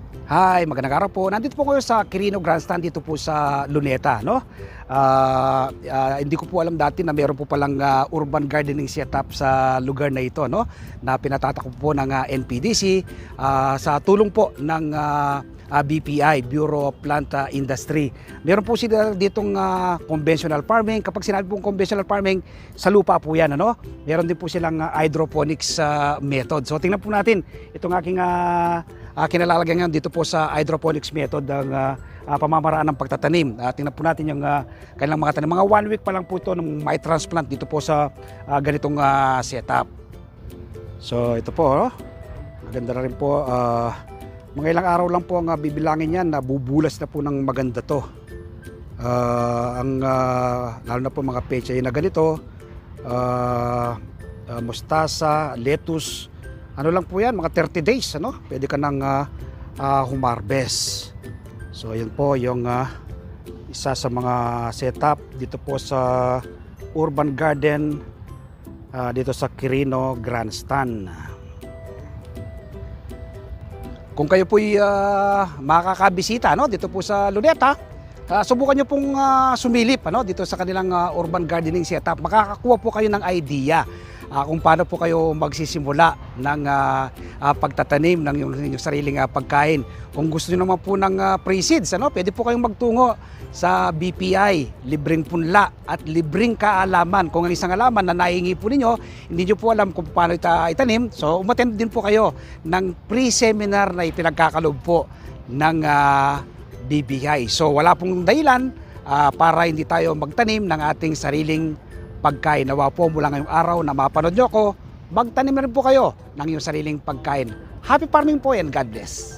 Hi, magandang araw po. Nandito po kayo sa Quirino Grandstand dito po sa Luneta, no? Hindi ko po alam dati na meron po palang urban gardening setup sa lugar na ito, no? Na pinatatakbo po ng NPDC sa tulong po ng BPI, Bureau of Plant Industry. Meron po sila ditong conventional farming. Kapag sinabi pong conventional farming, sa lupa po yan, ano? Meron din po silang hydroponics method. So tingnan po natin itong aking kinalalagyan ngayon dito po sa hydroponics method ng pamamaraan ng pagtatanim. Tingnan po natin yung kanilang mga tanim. Mga 1 week pa lang po ito nung may transplant dito po sa ganitong setup. So ito po, oh. Maganda na rin po. Mga ilang araw lang po ang bibilangin yan na bubulas na po ng maganda to. Lalo na po mga pechay na ganito, mustasa, lettuce, ano lang po yan, mga 30 days, ano? Pwede ka nang humarvest. So yun po yung isa sa mga setup dito po sa urban garden dito sa Quirino Grandstand. Kung kayo po'y makakabisita, no, dito po sa Luneta, subukan nyo pong sumilip, ano, dito sa kanilang urban gardening setup. Makakakuha po kayo ng idea kung paano po kayo magsisimula ng pagtatanim ng inyong sariling pagkain. Kung gusto niyo naman po ng pre-seeds, ano, pwede po kayong magtungo sa BPI, libreng punla at libreng kaalaman. Kung ang isang alaman na nahingi po ninyo, hindi niyo po alam kung paano itanim, so umattend din po kayo ng pre-seminar na ipinagkakalob po ng BPI. So wala pong dahilan para hindi tayo magtanim ng ating sariling pagkain. Nawa po mula ngayong araw na mapanood nyo ko, magtanim na rin po kayo ng iyong sariling pagkain. Happy farming po and God bless!